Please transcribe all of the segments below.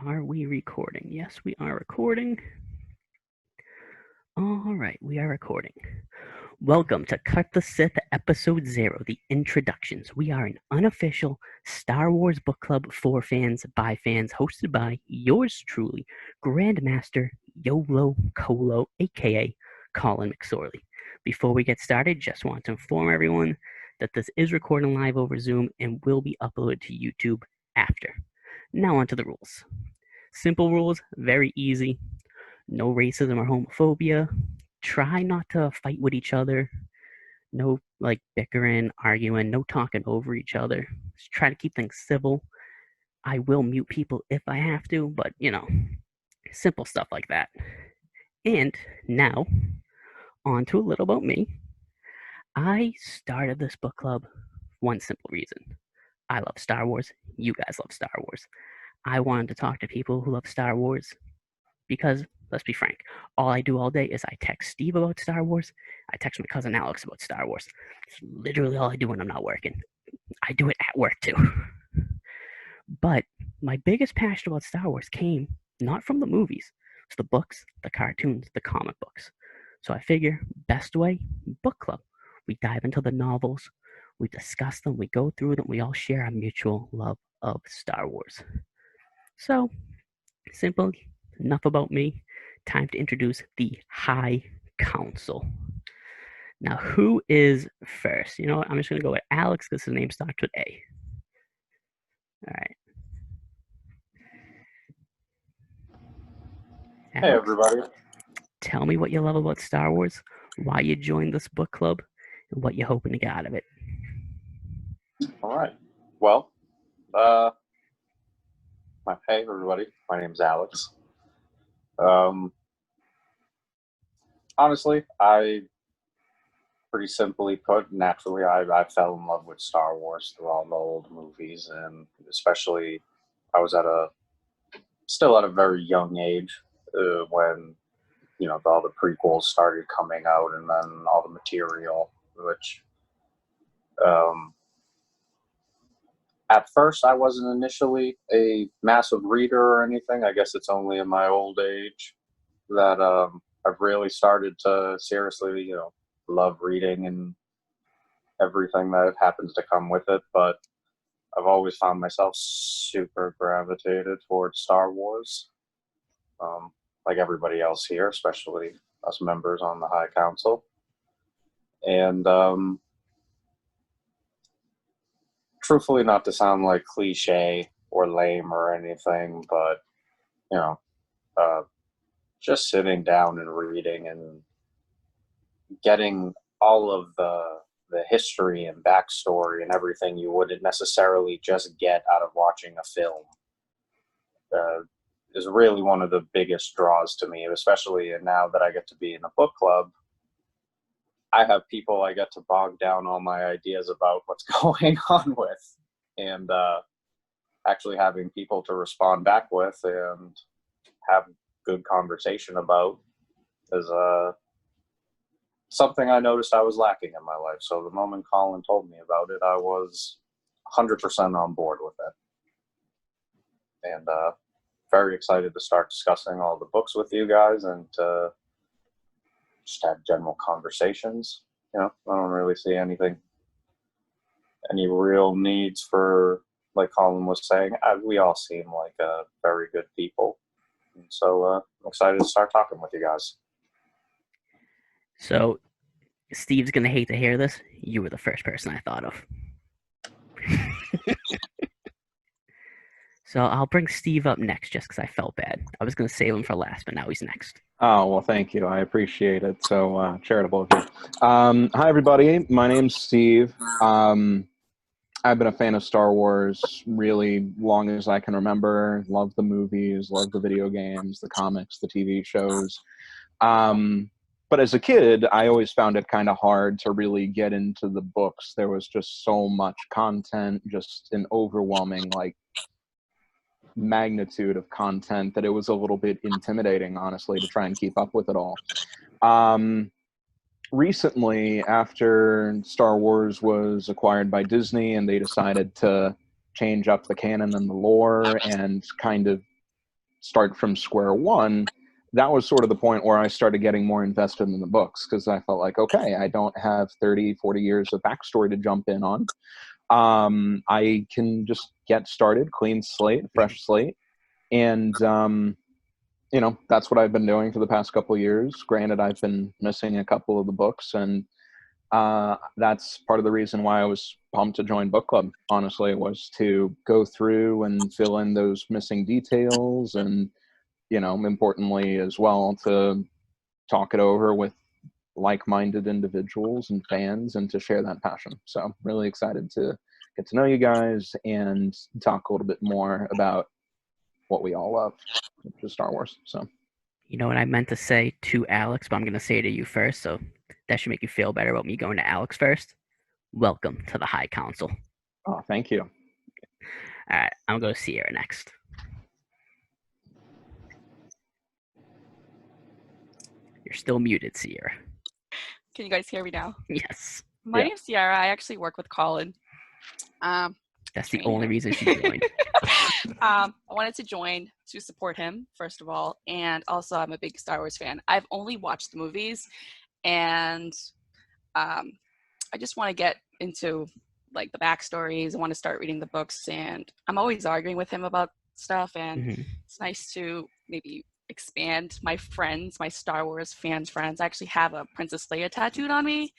Are we recording? Yes, we are recording. All right, we are recording. Welcome to Cut the Sith Episode 0, the introductions. We are an unofficial Star Wars book club for fans, by fans, hosted by yours truly, Grandmaster Yolo Colo, aka Colin McSorley. Before we get started, just want to inform everyone that this is recording live over Zoom and will be uploaded to YouTube after. Now on to the rules. Simple rules, very easy. No racism or homophobia. Try not to fight with each other. No bickering, arguing, no talking over each other. Just try to keep things civil. I will mute people if I have to, but simple stuff like that. And now, on to a little about me. I started this book club for one simple reason. I love Star Wars. You guys love Star Wars. I wanted to talk to people who love Star Wars because, let's be frank, all I do all day is I text Steve about Star Wars. I text my cousin Alex about Star Wars. It's literally all I do when I'm not working. I do it at work too. But my biggest passion about Star Wars came not from the movies. It's the books, the cartoons, the comic books. So I figure, best way, book club. We dive into the novels, we discuss them, we go through them, we all share our mutual love of Star Wars. So, simple, enough about me. Time to introduce the High Council. Now, who is first? You know what? I'm just going to go with Alex because his name starts with A. All right. Hey, Alex, everybody. tell me what you love about Star Wars, why you joined this book club, and what you're hoping to get out of it. All right. Well, hey, everybody. My name's Alex. Honestly, pretty simply put, naturally, I fell in love with Star Wars through all the old movies, and especially I was still at a very young age when, all the prequels started coming out and then all the material, which, at first, I wasn't initially a massive reader or anything. I guess it's only in my old age that I've really started to seriously, love reading and everything that happens to come with it. But I've always found myself super gravitated towards Star Wars, like everybody else here, especially us members on the High Council. And truthfully, not to sound like cliche or lame or anything, but uh, just sitting down and reading and getting all of the history and backstory and everything you wouldn't necessarily just get out of watching a film uh, is really one of the biggest draws to me, especially now that I get to be in a book club. I have people I get to bog down all my ideas about what's going on with, and actually having people to respond back with and have good conversation about is something I noticed I was lacking in my life. So the moment Colin told me about it, I was 100% on board with it. And very excited to start discussing all the books with you guys and just have general conversations. I don't really see any real needs for, like Colin was saying, we all seem like very good people. And so I'm excited to start talking with you guys. So, Steve's going to hate to hear this. You were the first person I thought of. So I'll bring Steve up next just because I felt bad. I was going to save him for last, but now he's next. Oh, well, thank you. I appreciate it. So charitable of you. Hi, everybody. My name's Steve. I've been a fan of Star Wars really long as I can remember. Love the movies, love the video games, the comics, the TV shows. But as a kid, I always found it kind of hard to really get into the books. There was just so much content, just an overwhelming, magnitude of content that it was a little bit intimidating, honestly, to try and keep up with it all. Recently, after Star Wars was acquired by Disney and they decided to change up the canon and the lore and kind of start from square one, that was sort of the point where I started getting more invested in the books, because I felt like, okay, I don't have 30, 40 years of backstory to jump in on. I can just get started, clean slate, fresh slate. And, that's what I've been doing for the past couple of years. Granted, I've been missing a couple of the books, and that's part of the reason why I was pumped to join book club, honestly, was to go through and fill in those missing details, and importantly as well, to talk it over with like-minded individuals and fans, and to share that passion. So I'm really excited to get to know you guys and talk a little bit more about what we all love, which is Star Wars. So, You know what I meant to say to Alex, but I'm going to say it to you first, so that should make you feel better about me going to Alex first. Welcome to the High Council. Oh, thank you. All right, I'm going to go Sierra next. You're still muted, Sierra. Can you guys hear me now? Yes. My name's Sierra. I actually work with Colin. That's the only reason she joined. I wanted to join to support him, first of all, and also I'm a big Star Wars fan. I've only watched the movies, and I just want to get into like the backstories. I want to start reading the books, and I'm always arguing with him about stuff, and it's nice to maybe expand my friends, my Star Wars fans friends. I actually have a Princess Leia tattooed on me.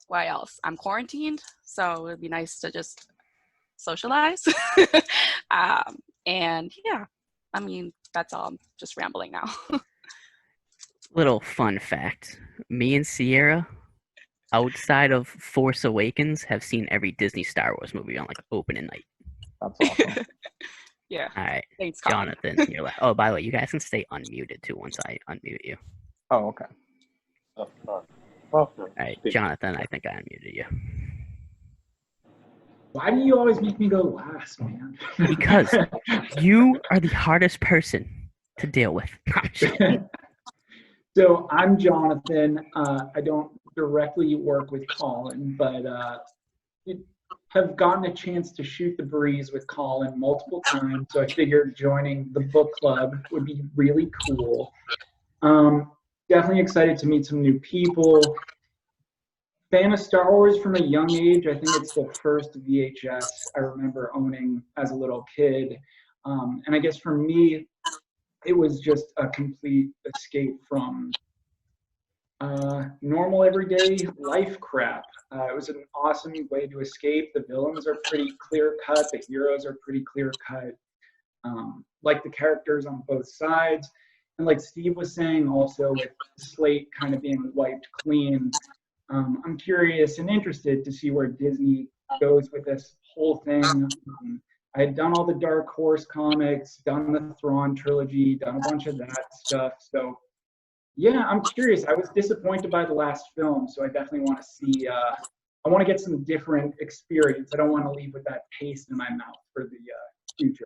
Why else? I'm quarantined, so it'd be nice to just socialize. And yeah, I mean, that's all. I'm just rambling now. Little fun fact. Me and Sierra, outside of Force Awakens, have seen every Disney Star Wars movie on like opening night. That's awesome. Yeah. All right. Thanks, Colin. Jonathan, you're left. Oh, by the way, you guys can stay unmuted too once I unmute you. Oh, okay. All right, Jonathan, I think I unmuted you. Why do you always make me go last, man? Because you are the hardest person to deal with. So I'm Jonathan. I don't directly work with Colin, but have gotten a chance to shoot the breeze with Colin multiple times. So I figured joining the book club would be really cool. Definitely excited to meet some new people. Fan of Star Wars from a young age. I think it's the first VHS I remember owning as a little kid. And I guess for me, it was just a complete escape from normal everyday life crap. It was an awesome way to escape. The villains are pretty clear cut. The heroes are pretty clear cut. Like the characters on both sides. And like Steve was saying, also with the slate kind of being wiped clean, I'm curious and interested to see where Disney goes with this whole thing. I had done all the Dark Horse comics, done the Thrawn trilogy, done a bunch of that stuff. So yeah, I'm curious. I was disappointed by the last film, so I definitely want to see, I want to get some different experience. I don't want to leave with that taste in my mouth for the future.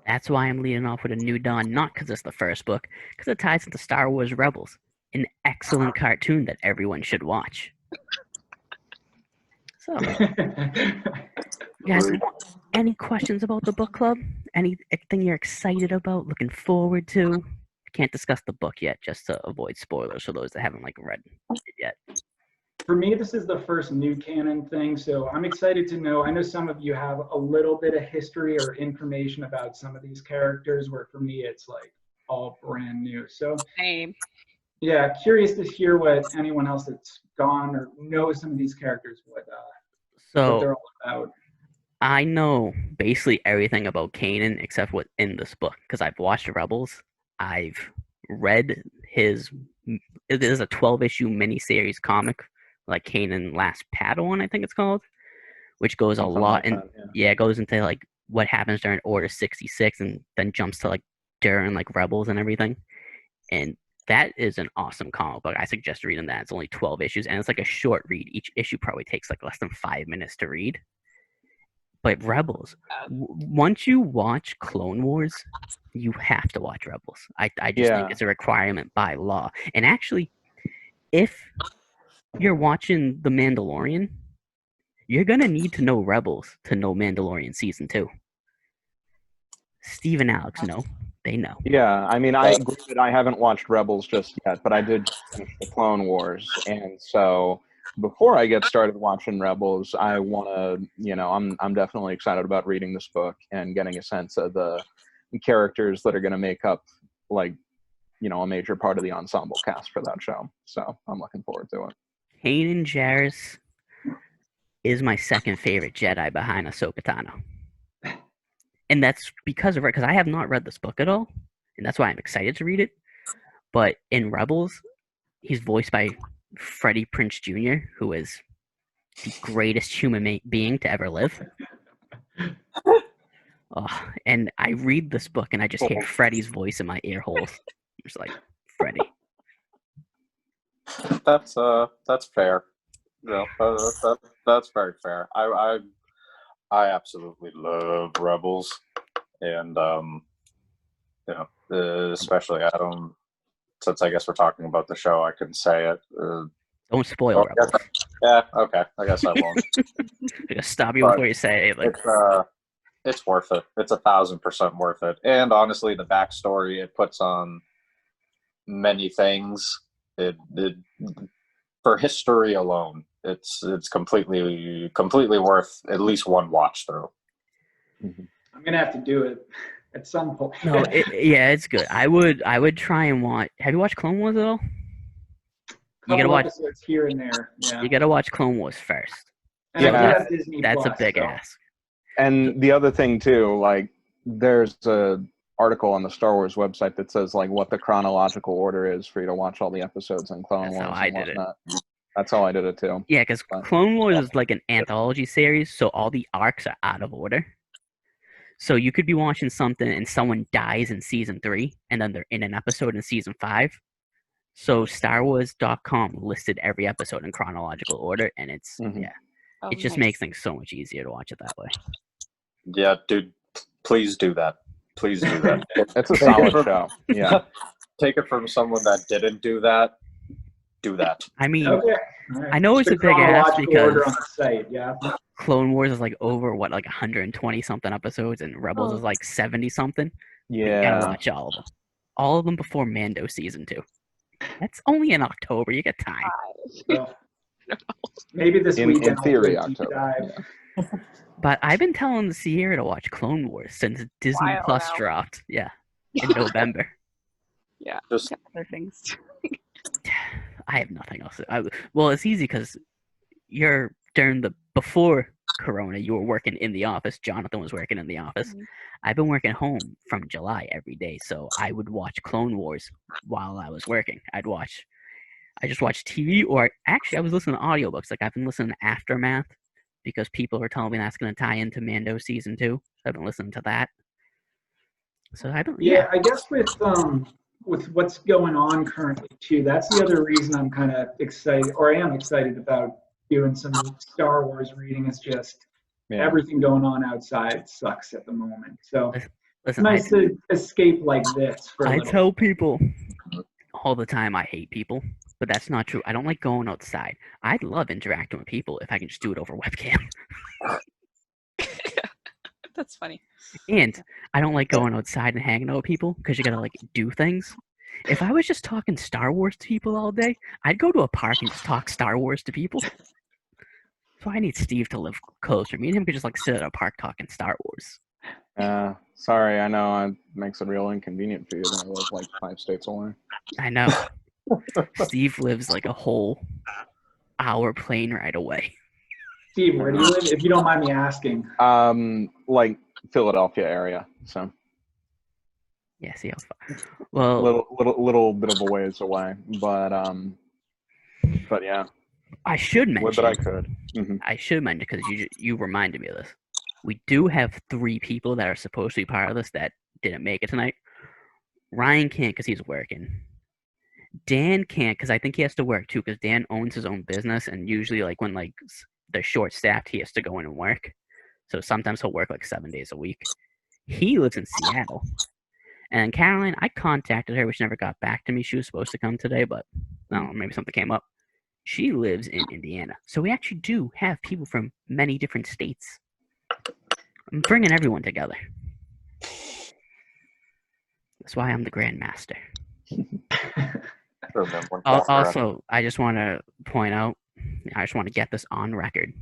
That's why I'm leading off with A New Dawn, not because it's the first book, because it ties into Star Wars Rebels, an excellent cartoon that everyone should watch. So, you guys, any questions about the book club? Anything you're excited about, looking forward to? Can't discuss the book yet, just to avoid spoilers for those that haven't read it yet. For me, this is the first new canon thing, so I'm excited to know. I know some of you have a little bit of history or information about some of these characters, where for me, it's like all brand new. So, Same. Yeah, curious to hear what anyone else that's gone or knows some of these characters, what they're all about. I know basically everything about Kanan except what's in this book, because I've watched Rebels. I've read it is a 12-issue miniseries comic, like Kanan Last Padawan, I think it's called, which goes Something a lot, like and that, it goes into like what happens during Order 66, and then jumps to like during like Rebels and everything. And that is an awesome comic book. I suggest reading that. It's only 12 issues, and it's like a short read. Each issue probably takes like less than 5 minutes to read. But Rebels, once you watch Clone Wars, you have to watch Rebels. I just think it's a requirement by law. And actually, if you're watching The Mandalorian, you're going to need to know Rebels to know Mandalorian Season 2. Steve and Alex know. They know. Yeah, I mean, granted, I haven't watched Rebels just yet, but I did finish the Clone Wars, and so before I get started watching Rebels, I want to, I'm definitely excited about reading this book and getting a sense of the characters that are going to make up, like, a major part of the ensemble cast for that show. So I'm looking forward to it. Kanan Jarrus is my second favorite Jedi behind Ahsoka Tano. And that's because of her, because I have not read this book at all, and that's why I'm excited to read it. But in Rebels, he's voiced by Freddie Prinze Jr., who is the greatest human being to ever live. And I read this book, and I just hear Freddie's voice in my ear holes. It's like, Freddie. That's fair. No, that's very fair. I absolutely love Rebels, and especially Adam. Since I guess we're talking about the show, I can say it. Don't spoil Rebels. Yeah, okay. I guess I won't. Just stop you before you say it. Like, it's worth it. It's 1,000% worth it. And honestly, the backstory it puts on many things. It for history alone, it's completely worth at least one watch through. I'm gonna have to do it at some point. No, it's good. I would try and watch. Have you watched Clone Wars at all? You gotta watch episodes here and there. Yeah. You gotta watch Clone Wars first. And that's a big ask. And the other thing too, like, there's a article on the Star Wars website that says like what the chronological order is for you to watch all the episodes in Clone Wars. That's how I did it. That's how I did it too. Yeah, because Clone Wars is like an anthology series, so all the arcs are out of order. So you could be watching something and someone dies in season 3, and then they're in an episode in season 5. So StarWars.com listed every episode in chronological order, and it's it just makes things so much easier to watch it that way. Yeah, dude, please do that. Please do that. It's a solid show. Yeah. Take it from someone that didn't do that. Do that. I mean, right. I know it's a big ask because order on the site, yeah. Clone Wars is like over, like 120 something episodes, and Rebels is like 70 something. Yeah. You gotta watch all of them. All of them before Mando season 2. That's only in October. You get time. Well, maybe this weekend. In theory, October. Yeah. But I've been telling Sierra to watch Clone Wars since Disney Plus dropped. Yeah, in November. Yeah, just other things. I have nothing else. Well, it's easy because before Corona, you were working in the office. Jonathan was working in the office. Mm-hmm. I've been working home from July every day, so I would watch Clone Wars while I was working. I just watched TV, or actually I was listening to audiobooks. Like, I've been listening to Aftermath because people are telling me that's going to tie into Mando season 2. So I've been listening to that. So I guess with what's going on currently too, that's the other reason I'm kind of excited, or I am excited about doing some Star Wars reading. Is just everything going on outside sucks at the moment. So it's nice to escape like this. I tell people all the time I hate people, but that's not true. I don't like going outside. I'd love interacting with people if I can just do it over webcam. That's funny. And I don't like going outside and hanging out with people because you gotta like do things. If I was just talking Star Wars to people all day, I'd go to a park and just talk Star Wars to people. So I need Steve to live closer. Me and him could just like sit at a park talking Star Wars. Sorry, I know it makes it real inconvenient for you that I live like 5 states away. I know. Steve lives like a whole hour plane ride away. Steve, where do you live? If you don't mind me asking. Like Philadelphia area. So. Yeah, see how far. Well, little bit of a ways away, but yeah. I should mention. But I could. Mm-hmm. I should mention because you reminded me of this. We do have 3 people that are supposed to be part of this that didn't make it tonight. Ryan can't because he's working. Dan can't because I think he has to work too because Dan owns his own business, and usually like when like they're short staffed, he has to go in and work. So sometimes he'll work like 7 days a week. He lives in Seattle. And Caroline, I contacted her, which never got back to me. She was supposed to come today, but I don't know, maybe something came up. She lives in Indiana. So we actually do have people from many different states. I'm bringing everyone together. That's why I'm the Grandmaster. Remember when Also, I just want to point out, I just want to get this on record.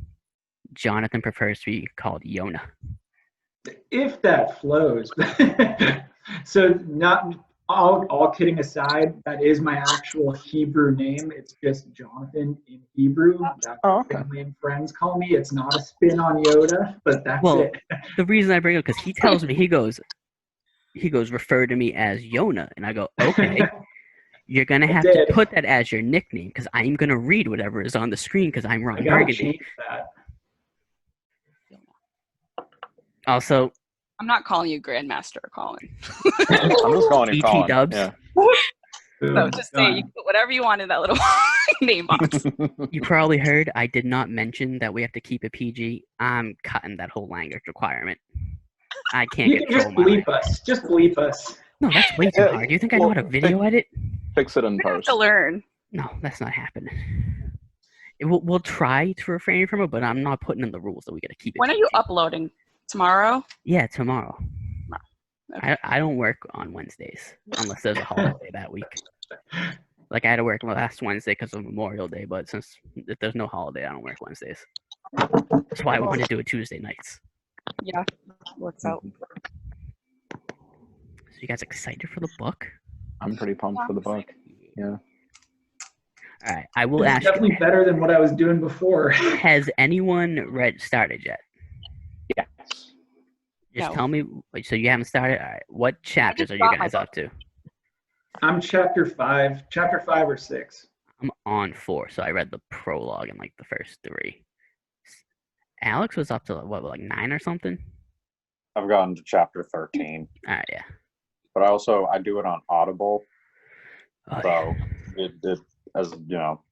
Jonathan prefers to be called Yona. If that flows. So not all kidding aside, that is my actual Hebrew name. It's just Jonathan in Hebrew. That's what family and friends call me. It's not a spin on Yoda, but that's it. The reason I bring it because he tells me he goes refer to me as Yona, and I go, okay. You're gonna have to put that as your nickname because I'm gonna read whatever is on the screen because I'm Ron I gotta Burgundy. change that. Also, I'm not calling you Grandmaster, Colin. I'm just calling you Colin. Dubs. Yeah. So just say you can put whatever you want in that little name box. You probably heard I did not mention that we have to keep it PG. I'm cutting that whole language requirement. I can't You can just bleep us. Just bleep us. No, that's way too hard. Do you think I know how to video edit? Fix it in You have post. to learn. No, that's not happening. We'll try to refrain from it, but I'm not putting in the rules that we got to keep it. When are you uploading? Tomorrow? Yeah, tomorrow. Okay. I don't work on Wednesdays unless there's a holiday that week. Like I had to work last Wednesday because of Memorial Day, but since if there's no holiday, I don't work Wednesdays. That's why I wanted to do it Tuesday nights. Yeah, works out. So you guys excited for the book? I'm pretty pumped for the book. Yeah. All right, I will It's ask. definitely better than what I was doing before. Has anyone started yet? Yes. Just No. tell me. So you haven't started. All right. What chapters are you got my guys up to? I'm chapter 5 or 6. I'm on 4, so I read the prologue and like the first 3. Alex was up to what, like 9 or something? I've gotten to chapter 13, All right, yeah. but I do it on Audible, Oh, so it as you know,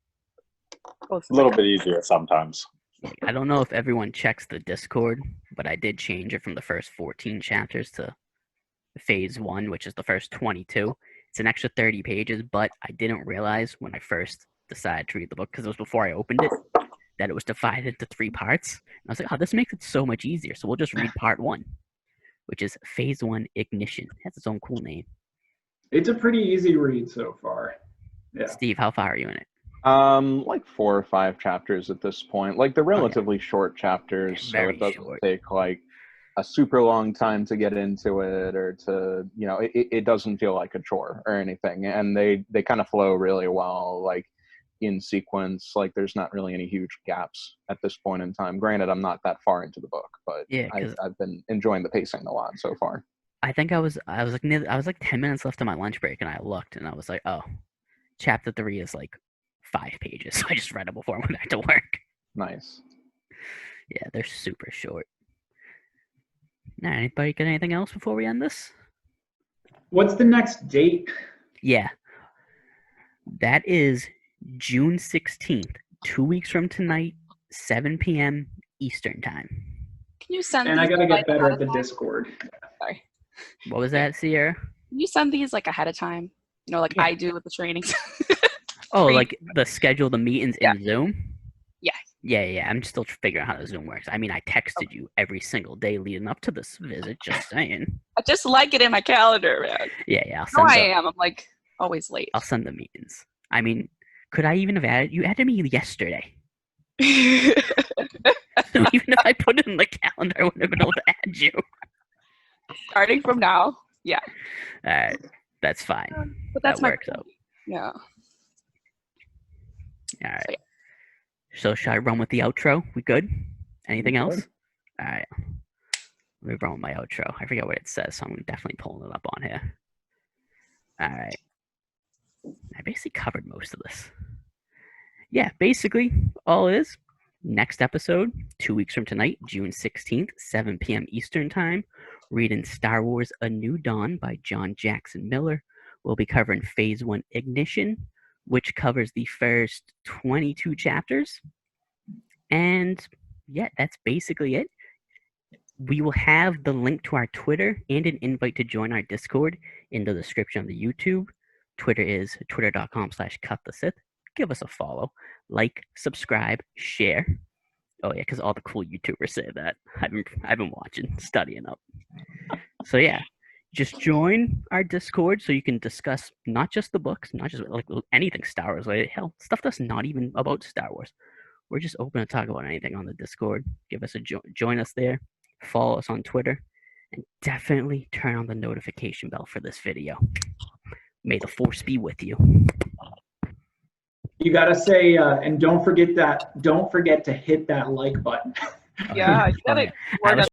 Both a little bit easier sometimes. yeah. I don't know if everyone checks the Discord, but I did change it from the first 14 chapters to phase 1, which is the first 22. It's an extra 30 pages, but I didn't realize when I first decided to read the book, because it was before I opened it, that it was divided into 3 parts. And I was like, oh, this makes it so much easier. So we'll just read part 1, which is phase 1 Ignition. It has its own cool name. It's a pretty easy read so far. Yeah. Steve, how far are you in it? Like 4 or 5 chapters at this point. Like they're relatively short chapters, so Very it doesn't short. take like a super long time to get into it or to, it doesn't feel like a chore or anything. And they kind of flow really well, like in sequence. Like there's not really any huge gaps at this point in time. Granted, I'm not that far into the book, but Yeah, I've been enjoying the pacing a lot so far. I think I was like 10 minutes left on my lunch break, and I looked, and I was like, oh, chapter 3 is like 5 pages. So I just read it before I went back to work. Nice. Yeah, they're super short. Now, anybody got anything else before we end this? What's the next date? Yeah. That is June 16th, 2 weeks from tonight, 7 p.m. Eastern Time. Can you send And these I gotta like, get better ahead at the of time? Discord. Sorry. What was that, Sierra? Can you send these like ahead of time? Like Yeah. I do with the trainings. Oh, like the schedule the meetings in Zoom? Yeah. Yeah. I'm still figuring out how the Zoom works. I mean, I texted you every single day leading up to this visit, just saying. I just like it in my calendar, man. Yeah. No, I am. I'm like always late. I'll send the meetings. I mean, could I even have added you? Added me yesterday. So even if I put it in the calendar, I wouldn't have been able to add you. Starting from now, yeah. All right, that's fine. But that's that my works out. Yeah. All right. So, yeah. So should I run with the outro? We good? Anything Good. else? All right. Let me run with my outro. I forget what it says, so I'm definitely pulling it up on here. All right. I basically covered most of this. Yeah, basically, all it is, next episode, 2 weeks from tonight, June 16th, 7 p.m. Eastern Time, reading Star Wars A New Dawn by John Jackson Miller. We'll be covering Phase 1 Ignition, which covers the first 22 chapters. And yeah, that's basically it. We will have the link to our Twitter and an invite to join our Discord in the description of the YouTube. Twitter is twitter.com/cutthesith. Give us a follow, like, subscribe, share. Oh yeah, because all the cool YouTubers say that. I've been watching, studying up. So yeah, just join our Discord so you can discuss not just the books, not just like anything Star Wars related. Hell, stuff that's not even about Star Wars. We're just open to talk about anything on the Discord. Give us a join us there. Follow us on Twitter, and definitely turn on the notification bell for this video. May the force be with you. You gotta say, and don't forget to hit that like button. Yeah, you Oh, gotta yeah. word